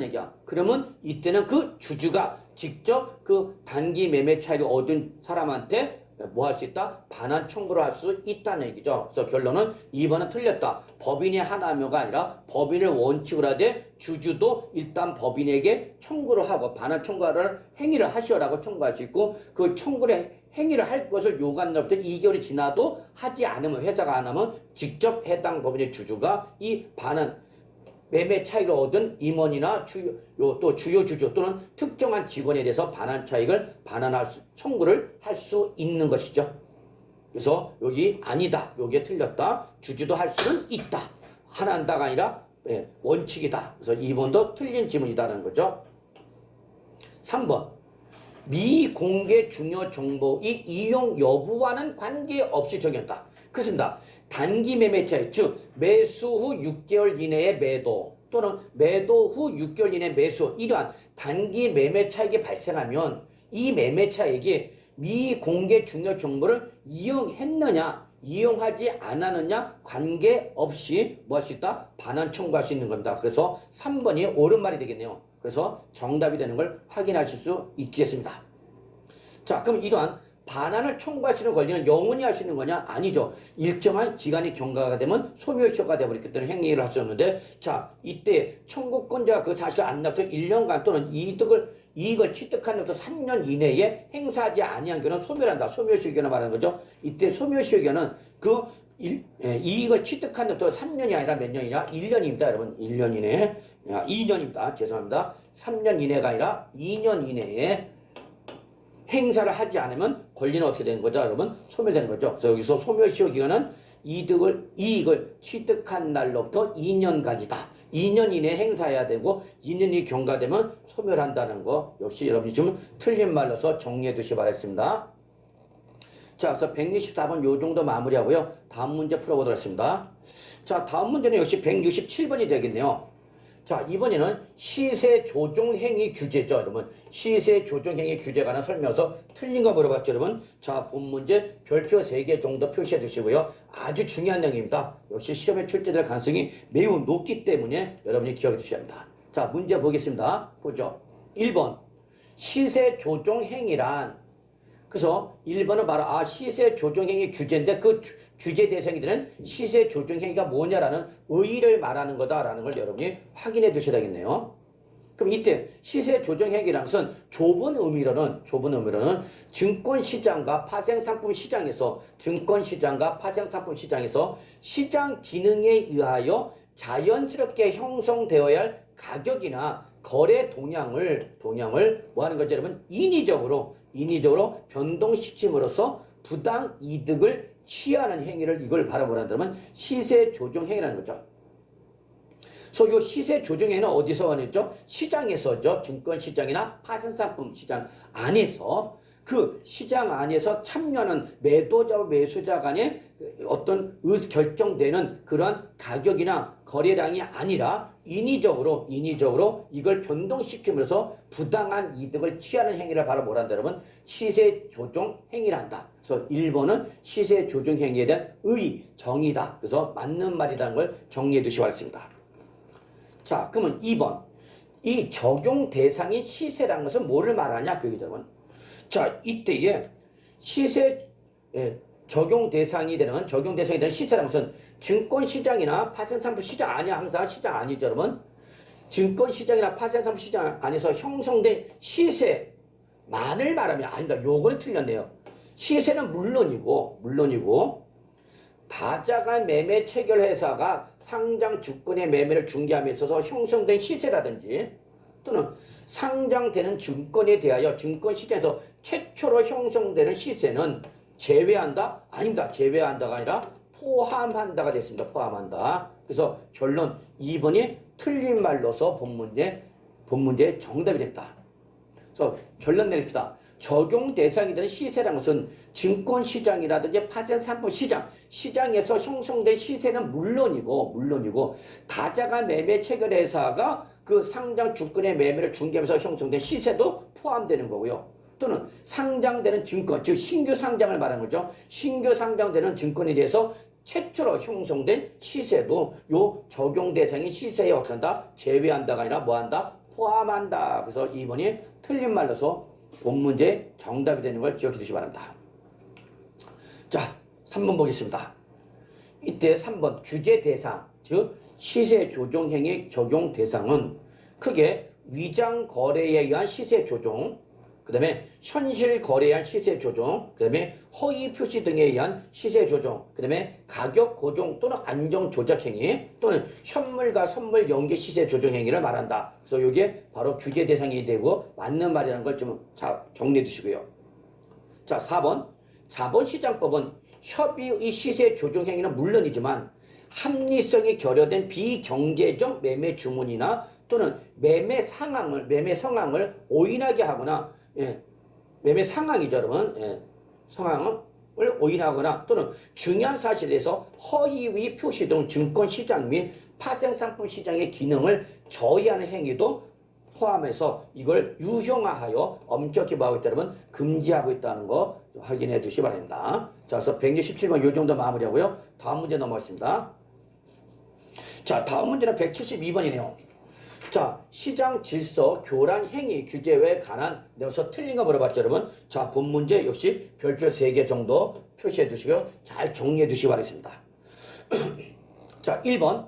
얘기야. 그러면 이때는 그 주주가 직접 그 단기 매매 차익을 얻은 사람한테 뭐 할 수 있다? 반환 청구를 할 수 있다는 얘기죠. 그래서 결론은 2번은 틀렸다. 법인이 하나며가 아니라 법인을 원칙으로 하되 주주도 일단 법인에게 청구를 하고 반환 청구를 행위를 하시오라고 청구할 수 있고 그 청구를 행위를 할 것을 요구한 날부터 2개월이 지나도 하지 않으면 회사가 안 하면 직접 해당 법인의 주주가 이 반환 매매 차익을 얻은 임원이나 또 주요 주주 또는 특정한 직원에 대해서 반환 차익을 청구를 할 수 있는 것이죠. 그래서 여기 아니다. 여기에 틀렸다. 주주도 할 수는 있다. 하나 한다가 아니라 원칙이다. 그래서 2번도 틀린 지문이다라는 거죠. 3번. 미공개 중요 정보의 이용 여부와는 관계없이 적용한다. 그렇습니다. 단기 매매 차익, 즉 매수 후 6개월 이내의 매도 또는 매도 후 6개월 이내 매수 이러한 단기 매매 차익이 발생하면 이 매매 차익이 미공개 중요 정보를 이용했느냐 이용하지 않았느냐 관계없이 뭐 할 수 있다? 반환 청구할 수 있는 겁니다. 그래서 3번이 옳은 말이 되겠네요. 그래서 정답이 되는 걸 확인하실 수 있겠습니다. 자, 그럼 이러한 반환을 청구할 수 있는 권리는 영원히 할 수 있는 거냐? 아니죠. 일정한 기간이 경과가 되면 소멸시효가 되어버렸기 때문에 행위를 할 수 없는데, 자, 이때 청구권자가 그 사실을 안 나부터 1년간 또는 이익을 취득한 날부터 3년 이내에 행사하지 아니한 경우는 소멸한다. 소멸시효기간을 말하는 거죠. 이때 소멸시효기간은 이익을 취득한 날부터 3년이 아니라 몇 년이냐? 1년입니다. 여러분. 1년 이내에. 2년입니다. 죄송합니다. 3년 이내가 아니라 2년 이내에 행사를 하지 않으면 권리는 어떻게 되는 거죠, 여러분? 소멸되는 거죠. 그래서 여기서 소멸시효 기간은 이익을 취득한 날로부터 2년간이다. 2년 이내에 행사해야 되고 2년이 경과되면 소멸한다는 거 역시 여러분이 좀 틀린 말로서 정리해 두시기 바랍니다. 자, 그래서 164번 요 정도 마무리하고요. 다음 문제 풀어보도록 하겠습니다. 자, 다음 문제는 역시 167번이 되겠네요. 자, 이번에는 시세 조정 행위 규제죠, 여러분. 시세 조정 행위 규제에 관한 설명서 틀린 거 물어봤죠, 여러분. 자, 본 문제 별표 3개 정도 표시해 주시고요. 아주 중요한 내용입니다. 역시 시험에 출제될 가능성이 매우 높기 때문에 여러분이 기억해 주셔야 합니다. 자, 문제 보겠습니다. 보죠. 1번. 시세 조정 행위란 그래서 1번은 바로 시세 조정행위 규제인데 그 규제 대상이 되는 시세 조정행위가 뭐냐라는 의의를 말하는 거다라는 걸 여러분이 확인해 주셔야 되겠네요. 그럼 이때 시세 조정행위라는 것은 좁은 의미로는 증권시장과 파생상품시장에서 시장 기능에 의하여 자연스럽게 형성되어야 할 가격이나 거래 동향을 뭐 하는 거죠, 여러분? 인위적으로 변동시킴으로써 부당 이득을 취하는 행위를 이걸 바라보란다면 시세 조정 행위라는 거죠. 그래서 이 시세 조정 행위는 어디서 하겠죠? 시장에서죠. 증권시장이나 파생상품 시장 안에서 그 시장 안에서 참여하는 매도자와 매수자 간에 어떤 결정되는 그러한 가격이나 거래량이 아니라 인위적으로 이걸 변동시키면서 부당한 이득을 취하는 행위를 바로 뭐란다 여러분? 시세 조정 행위를 한다. 그래서 1번은 시세 조정 행위에 대한 정의다. 그래서 맞는 말이라는 걸 정리해 두시기 바랍니다. 자, 그러면 2번. 이 적용 대상이 시세라는 것은 뭐를 말하냐? 그 얘기죠. 자, 이때에 적용 대상이 되는 시세라는 것은 증권시장이나 파생상품 시장 아니야. 항상 시장 아니죠, 여러분. 증권시장이나 파생상품 시장 안에서 형성된 시세만을 말하면 아니다. 요거는 틀렸네요. 시세는 물론이고 다자간 매매 체결 회사가 상장 주권의 매매를 중개함에 있어서 형성된 시세라든지 또는 상장되는 증권에 대하여 증권시장에서 최초로 형성되는 시세는 제외한다? 아닙니다. 제외한다가 아니라 포함한다가 됐습니다. 포함한다. 그래서 결론 2번이 틀린 말로서 본 문제 정답이 됐다. 그래서 결론 내립시다. 적용 대상이 되는 시세라는 것은 증권시장이라든지 파생상품 시장에서 형성된 시세는 물론이고 다자간 매매 체결 회사가 그 상장 주권의 매매를 중개하면서 형성된 시세도 포함되는 거고요. 또는 상장되는 증권, 즉 신규 상장을 말하는 거죠. 신규 상장되는 증권에 대해서 최초로 형성된 시세도 요 적용 대상인 시세에 어떻게 한다? 제외한다가 아니라 뭐 한다? 포함한다. 그래서 2번이 틀린 말로서 본 문제 정답이 되는 걸 기억해 두시기 바랍니다. 자, 3번 보겠습니다. 이때 3번 규제 대상, 즉 시세 조정 행위 적용 대상은 크게 위장 거래에 의한 시세 조정, 그 다음에 현실 거래에 의한 시세 조정, 그 다음에 허위 표시 등에 의한 시세 조정, 그 다음에 가격 고정 또는 안정 조작 행위, 또는 현물과 선물 연계 시세 조정 행위를 말한다. 그래서 이게 바로 규제 대상이 되고 맞는 말이라는 걸 좀 정리해 두시고요. 자, 4번 자본시장법은 협의의 시세 조정 행위는 물론이지만 합리성이 결여된 비경제적 매매 주문이나 또는 매매 상황을 오인하게 하거나, 매매 상황이죠, 여러분. 상황을 오인하거나 또는 중요한 사실에 대해서 허위의 표시 등 증권시장 및 파생상품 시장의 기능을 저해하는 행위도 포함해서 이걸 유형화하여 엄격히 보고 있다, 여러분. 금지하고 있다는 거 확인해 주시기 바랍니다. 자, 그래서 167번 이 정도 마무리하고요. 다음 문제 넘어가겠습니다. 자, 다음 문제는 172번이네요. 자, 시장 질서 교란 행위 규제에 관한 내용에서 틀린 거 물어봤죠, 여러분. 자, 본 문제 역시 별표 3개 정도 표시해 주시고요. 잘 정리해 주시기 바라겠습니다. 자, 1번.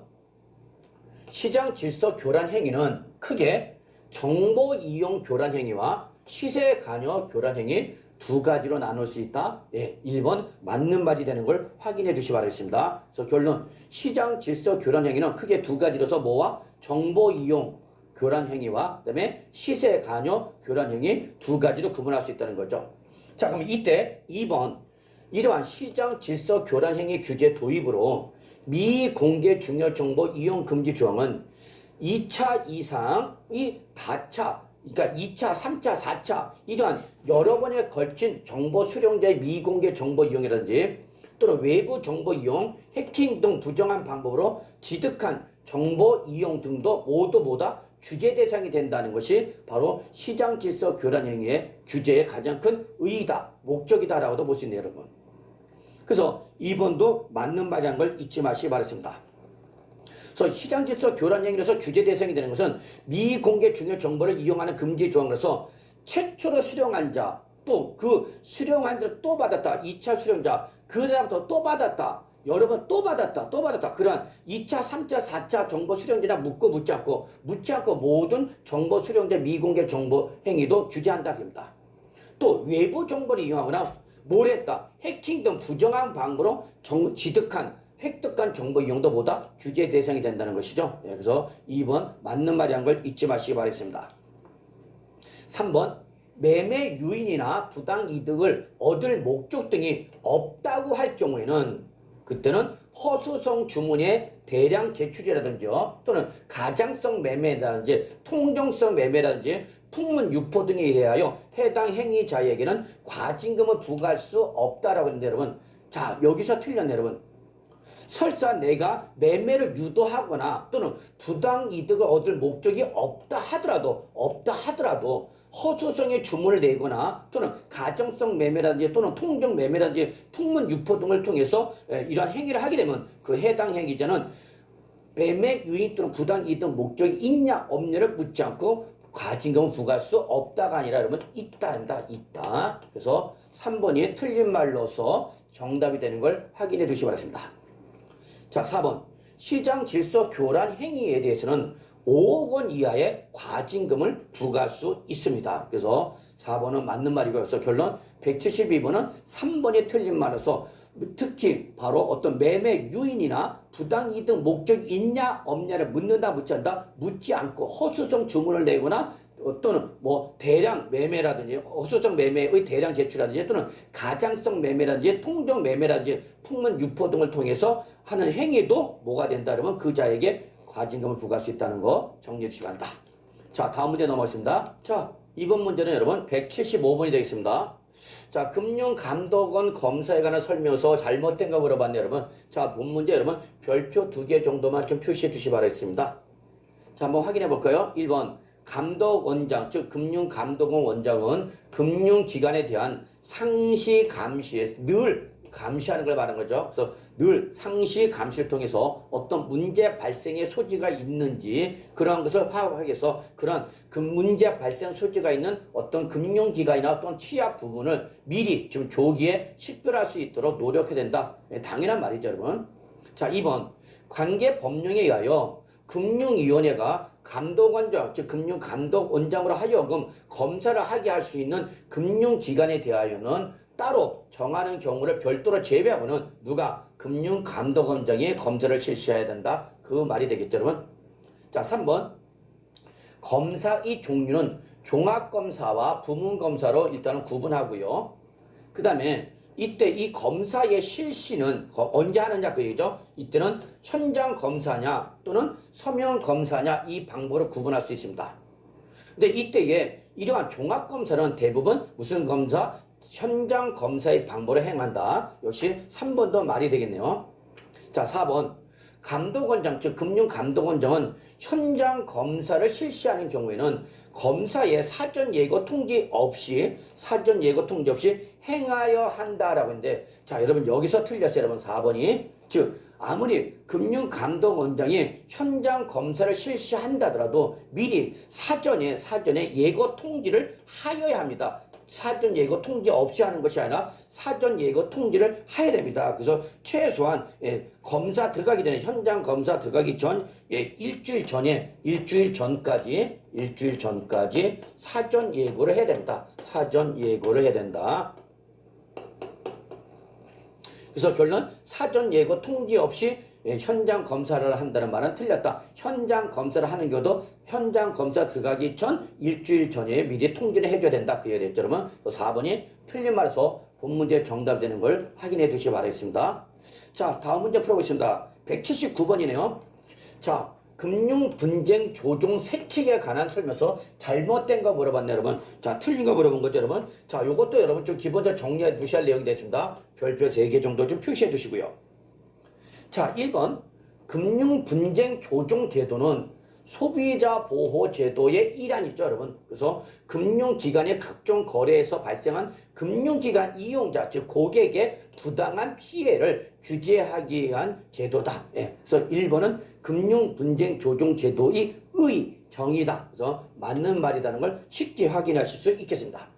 시장 질서 교란 행위는 크게 정보 이용 교란 행위와 시세 관여 교란 행위 두 가지로 나눌 수 있다. 1번 맞는 말이 되는 걸 확인해 주시기 바라겠습니다. 그래서 결론, 시장 질서 교란 행위는 크게 두 가지로서 뭐와 정보 이용 교란 행위와 그다음에 시세 관여 교란 행위 두 가지로 구분할 수 있다는 거죠. 자, 그럼 이때 2번 이러한 시장 질서 교란 행위 규제 도입으로 미공개 중요 정보 이용 금지 조항은 2차 이상이 다차, 그러니까 2차, 3차, 4차 이러한 여러 번에 걸친 정보 수령자의 미공개 정보 이용이라든지 또는 외부 정보 이용, 해킹 등 부정한 방법으로 취득한 정보 이용 등도 모두 규제 대상이 된다는 것이 바로 시장 질서 교란 행위의 규제의 가장 큰 의의다, 목적이다라고도 볼 수 있네요, 여러분. 그래서 2번도 맞는 말이라는 걸 잊지 마시기 바랍니다. 그래서 시장 질서 교란 행위로서 규제 대상이 되는 것은 미공개 중요 정보를 이용하는 금지 조항으로서 최초로 수령한 자, 또 그 수령한 자 또 받았다. 2차 수령자, 그 다음부터 또 받았다. 여러 번 또 받았다. 그러한 2차, 3차, 4차 정보 수령자나 묻지 않고 모든 정보 수령자 미공개 정보 행위도 규제한다. 합니다. 또 외부 정보를 이용하거나 뭘 했다. 해킹 등 부정한 방법으로 획득한 정보 이용도 규제 대상이 된다는 것이죠. 그래서 2번 맞는 말이란 걸 잊지 마시기 바라겠습니다. 3번 매매 유인이나 부당 이득을 얻을 목적 등이 없다고 할 경우에는 그때는 허수성 주문의 대량 제출이라든지요, 또는 가장성 매매라든지 통정성 매매라든지 풍문 유포 등에 의하여 해당 행위자에게는 과징금을 부과할 수 없다라고 했는데, 여러분, 자, 여기서 틀렸네, 여러분. 설사 내가 매매를 유도하거나 또는 부당 이득을 얻을 목적이 없다 하더라도 허수성의 주문을 내거나 또는 가정성 매매라든지 또는 통정 매매라든지 풍문 유포 등을 통해서 이러한 행위를 하게 되면 그 해당 행위자는 매매 유인 또는 부당 이득 목적이 있냐 없냐를 묻지 않고 과징금을 부과할 수 없다가 아니라, 여러분, 있다. 그래서 3번이 틀린 말로서 정답이 되는 걸 확인해 주시기 바랍니다. 자, 4번 시장 질서 교란 행위에 대해서는 5억 원 이하의 과징금을 부과할 수 있습니다. 그래서 4번은 맞는 말이고요. 그래서 결론 172번은 3번이 틀린 말로서 특히 바로 어떤 매매 유인이나 부당 이득 목적이 있냐 없냐를 묻는다 묻지 않다, 묻지 않고 허수성 주문을 내거나 또는 대량 매매라든지 허수성 매매의 대량 제출이라든지 또는 가장성 매매라든지 통정 매매라든지 풍문 유포 등을 통해서 하는 행위도 뭐가 된다 그러면 그 자에게 과징금을 부과할 수 있다는 거 정리해 주시기 바랍니다. 자, 다음 문제 넘어가겠습니다. 자, 이번 문제는 여러분 175번이 되겠습니다. 자, 금융감독원 검사에 관한 설명서 잘못된 거 물어봤네요, 여러분. 자, 본 문제 여러분 별표 2개 정도만 좀 표시해 주시기 바라겠습니다. 자, 한번 확인해 볼까요? 1번 감독원장, 즉 금융감독원 원장은 금융기관에 대한 상시 감시에 늘 감시하는 걸 말하는 거죠. 그래서 늘 상시 감시를 통해서 어떤 문제 발생의 소지가 있는지 그러한 것을 파악하기 위해서 그런 그 문제 발생 소지가 있는 어떤 금융기관이나 어떤 취약 부분을 미리 좀 조기에 식별할 수 있도록 노력해야 된다. 당연한 말이죠, 여러분. 자, 2번. 관계 법령에 의하여 금융위원회가 감독원장, 즉 금융감독원장으로 하여금 검사를 하게 할 수 있는 금융기관에 대하여는 따로 정하는 경우를 별도로 제외하고는 누가 금융감독원장이 검사를 실시해야 된다. 그 말이 되겠죠, 여러분. 자, 3번. 검사의 종류는 종합검사와 부문검사로 일단은 구분하고요. 그 다음에 이때 이 검사의 실시는 언제 하느냐 그 얘기죠. 이때는 현장 검사냐 또는 서면 검사냐 이 방법으로 구분할 수 있습니다. 근데 이때에 이러한 종합검사는 대부분 무슨 검사? 현장 검사의 방법을 행한다. 역시 3번도 말이 되겠네요. 자, 4번. 감독원장, 즉 금융감독원장은 현장 검사를 실시하는 경우에는 검사의 사전 예고 통지 없이 행하여 한다라고 했는데, 자, 여러분 여기서 틀렸어요. 여러분 4번이. 즉 아무리 금융감독원장이 현장 검사를 실시한다더라도 미리 사전에 예고 통지를 하여야 합니다. 사전 예고 통지 없이 하는 것이 아니라 사전 예고 통지를 해야 됩니다. 그래서 최소한 검사 들어가기 전에 현장 검사 들어가기 전 일주일 전까지 사전 예고를 해야 됩니다. 사전 예고를 해야 된다. 그래서 결론 사전 예고 통지 없이 현장 검사를 한다는 말은 틀렸다. 현장 검사를 하는 경우도 현장 검사 들어가기 전 일주일 전에 미리 통지를 해줘야 된다. 그 얘기를 했죠. 여러분 4번이 틀린 말에서 본 문제 정답 되는 걸 확인해 주시기 바라겠습니다. 자, 다음 문제 풀어보겠습니다. 179번이네요. 자, 금융분쟁 조정 세칙에 관한 설명서 잘못된 거 물어봤네 여러분. 자, 틀린 거 물어본 거죠 여러분. 자, 요것도 여러분 좀 기본적으로 정리해 두셔야 할 내용이 됐습니다. 별표 3개 정도 좀 표시해 주시고요. 자, 1번. 금융분쟁 조정 제도는 소비자 보호 제도의 일환이죠, 여러분. 그래서 금융기관의 각종 거래에서 발생한 금융기관 이용자, 즉 고객의 부당한 피해를 규제하기 위한 제도다. 그래서 1번은 금융분쟁 조정 제도의 정의다. 그래서 맞는 말이라는 걸 쉽게 확인하실 수 있겠습니다.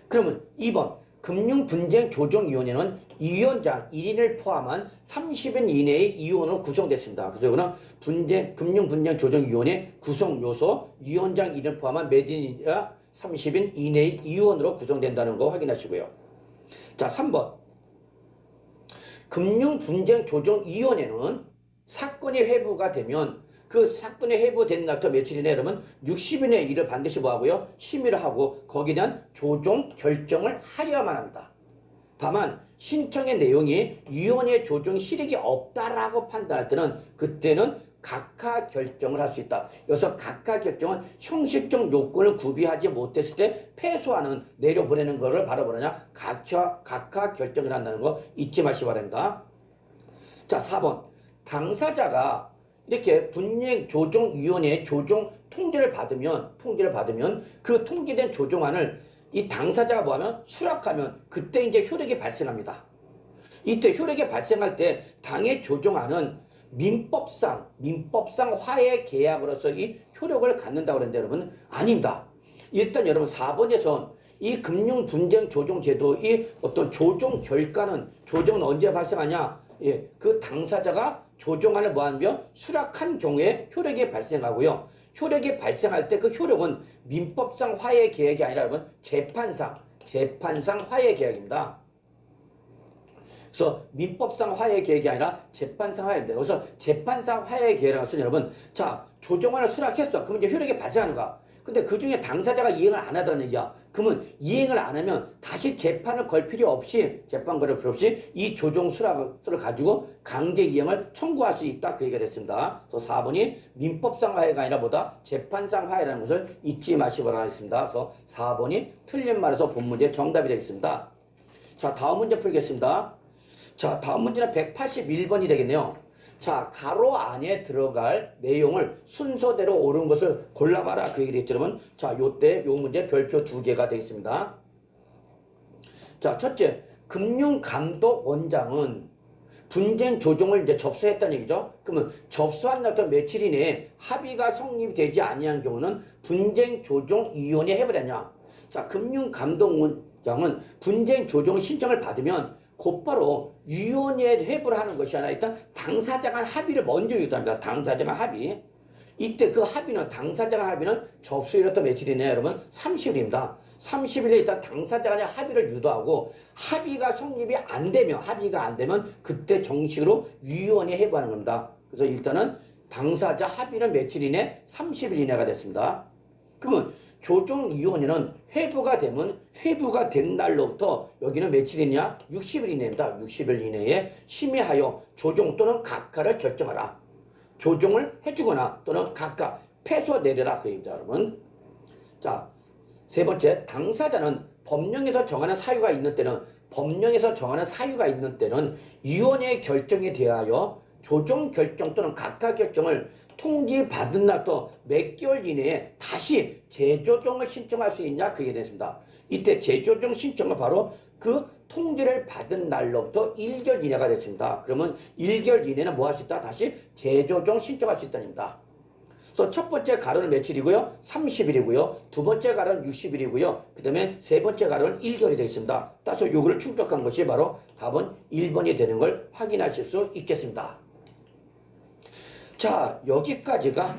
그러면 2번. 금융분쟁조정위원회는 위원장 1인을 포함한 30인 이내의 위원으로 구성됐습니다. 그래서 이거는 금융분쟁조정위원회 구성요소 위원장 1인을 포함한 몇 인이야? 30인 이내의 위원으로 구성된다는 거 확인하시고요. 자, 3번. 금융분쟁조정위원회는 사건이 회부가 되면 그 사건이 회부된 날부터 며칠 이내 여러분 60일의 일을 반드시 뭐하고요? 심의를 하고 거기에 대한 조정 결정을 하여야만 합니다. 다만 신청의 내용이 위원회 조정 실익이 없다라고 판단할 때는 그때는 각하 결정을 할 수 있다. 여기서 각하 결정은 형식적 요건을 구비하지 못했을 때 패소하는 내려보내는 것을 바로 뭐냐? 각하 결정을 한다는 거 잊지 마시기 바랍니다. 자, 4번. 당사자가 이렇게 분쟁조정위원회의 조정 통지를 받으면 그 통지된 조정안을 이 당사자가 뭐하면 수락하면 그때 이제 효력이 발생합니다. 이때 효력이 발생할 때 당의 조정안은 민법상 화해 계약으로서 이 효력을 갖는다고 그러는데 여러분 아닙니다. 일단 여러분 4번에서 이 금융분쟁조정제도의 어떤 조정 결과는 조정은 언제 발생하냐? 그 당사자가 조정안을 뭐하며 수락한 경우에 효력이 발생하고요. 효력이 발생할 때 그 효력은 민법상 화해 계약이 아니라 여러분 재판상 화해 계약입니다. 그래서 민법상 화해 계약이 아니라 재판상 화해입니다. 그래서 재판상 화해 계약이라는 것은 여러분 자 조정안을 수락했어. 그러면 이제 효력이 발생하는가? 근데 그 중에 당사자가 이행을 안 하다는 얘기야. 그러면 이행을 안 하면 다시 재판을 걸 필요 없이 이 조정 수락을 가지고 강제 이행을 청구할 수 있다. 그 얘기가 됐습니다. 그래서 4번이 민법상 화해가 아니라 뭐다? 재판상 화해라는 것을 잊지 마시기 바라겠습니다. 그래서 4번이 틀린 말에서 본 문제 정답이 되겠습니다. 자, 다음 문제 풀겠습니다. 자, 다음 문제는 181번이 되겠네요. 자, 가로 안에 들어갈 내용을 순서대로 옳은 것을 골라봐라. 그 얘기를 했죠, 여러분. 자, 요 문제 별표 2개가 되겠습니다. 자, 첫째, 금융감독원장은 분쟁 조정을 이제 접수했다는 얘기죠. 그러면 접수한 날부터 며칠 이내에 합의가 성립되지 아니한 경우는 분쟁 조정 위원회 해버렸냐. 자, 금융감독원장은 분쟁 조정 신청을 받으면 곧바로 위원회에 회부를 하는 것이 아니라 일단 당사자 간 합의를 먼저 유도합니다. 당사자 간 합의. 이때 그 합의는 당사자 간 합의는 접수일부터 며칠이냐 여러분? 30일입니다. 30일에 일단 당사자 간의 합의를 유도하고 합의가 성립이 안 되면 그때 정식으로 위원회에 회부하는 겁니다. 그래서 일단은 당사자 합의는 며칠 이내? 30일 이내가 됐습니다. 그러면 조정위원회는 회부가 된 날로부터 여기는 며칠이냐? 60일 이내입니다. 60일 이내에 심의하여 조정 또는 각하를 결정하라. 조정을 해주거나 또는 각하 패소 내려라 그 얘기입니다. 여러분. 자, 세 번째, 당사자는 법령에서 정하는 사유가 있는 때는 위원회의 결정에 대하여 조정 결정 또는 각하 결정을 통지받은 날부터 몇 개월 이내에 다시 재조정을 신청할 수 있냐 그게 됐습니다. 이때 재조정 신청은 바로 그 통지를 받은 날로부터 1개월 이내가 됐습니다. 그러면 1개월 이내는 뭐 할 수 있다? 다시 재조정 신청할 수 있다는 겁니다. 그래서 첫 번째 가로는 며칠이고요? 30일이고요. 두 번째 가로는 60일이고요. 그 다음에 세 번째 가로는 1개월이 되겠습니다. 따라서 요거를 충족한 것이 바로 답은 1번이 되는 걸 확인하실 수 있겠습니다. 자, 여기까지가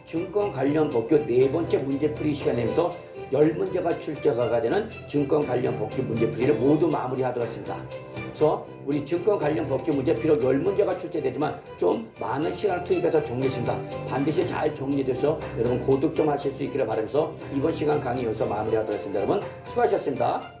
증권 관련 법규 네 번째 문제풀이 시간에서 10문제가 출제가 되는 증권 관련 법규 문제풀이를 모두 마무리하도록 하겠습니다. 그래서 우리 증권 관련 법규 문제 비록 10문제가 출제되지만 좀 많은 시간을 투입해서 정리했습니다. 반드시 잘 정리돼서 여러분 고득 좀 하실 수 있기를 바라면서 이번 시간 강의 여기서 마무리하도록 하겠습니다. 여러분 수고하셨습니다.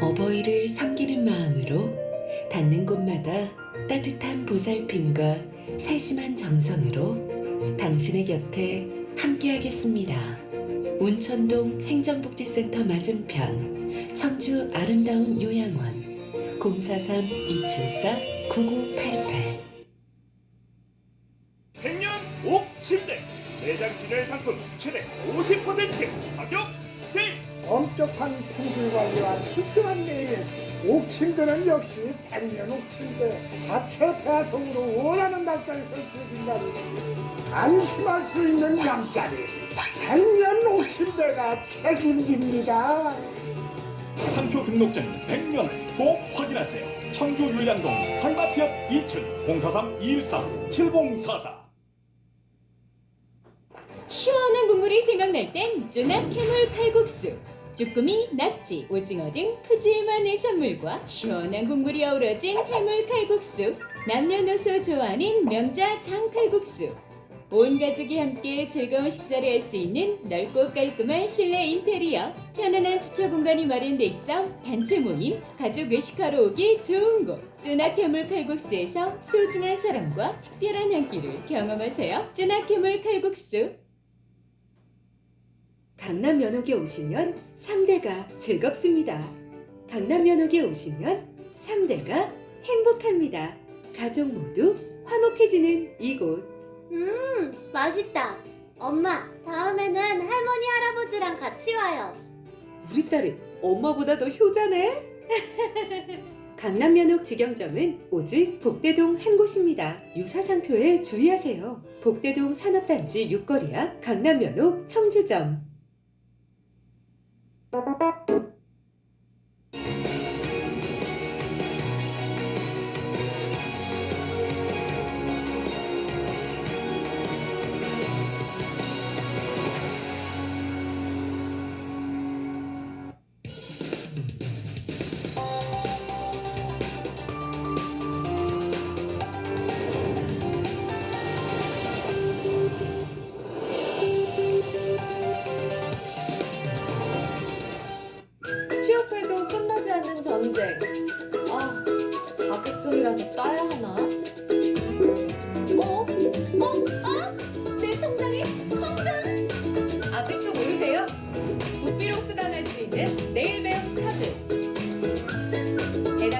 어버이를 섬기는 마음으로 닿는 곳마다 따뜻한 보살핌과 세심한 정성으로 당신의 곁에 함께하겠습니다. 운천동 행정복지센터 맞은편 청주 아름다운 요양원 043-274-9988 백년 옥 침대 매장 진열 상품 최대 50% 가격 세일. 엄격한 품질 관리와 철저한 내일 옥침대는 역시 백년 옥침대 자체 배송으로 원하는 날짜에 설치해준다니 안심할 수 있는 남자리 백년 옥침대가 책임집니다. 상표 등록증 100년을 꼭 확인하세요. 청주 율량동 한마트 옆 2층 043-214-7044. 시원한 국물이 생각날 땐 쭈나 캐물 칼국수. 쭈꾸미, 낙지, 오징어 등 푸짐한 해산물과 시원한 국물이 어우러진 해물 칼국수. 남녀노소 좋아하는 명자 장칼국수. 온 가족이 함께 즐거운 식사를 할 수 있는 넓고 깔끔한 실내 인테리어. 편안한 주차 공간이 마련돼 있어 단체 모임, 가족 외식하러 오기 좋은 곳. 쭈나 캐물 칼국수에서 소중한 사람과 특별한 한 끼를 경험하세요. 쭈나 캐물 칼국수. 강남 면옥에 오시면 3대가 즐겁습니다. 강남 면옥에 오시면 3대가 행복합니다. 가족 모두 화목해지는 이곳. 맛있다. 엄마, 다음에는 할머니, 할아버지랑 같이 와요. 우리 딸은 엄마보다 더 효자네. 강남 면옥 직영점은 오직 복대동 한 곳입니다. 유사상표에 주의하세요. 복대동 산업단지 6거리 앞 강남 면옥 청주점. 자격증이라도 따야 하나?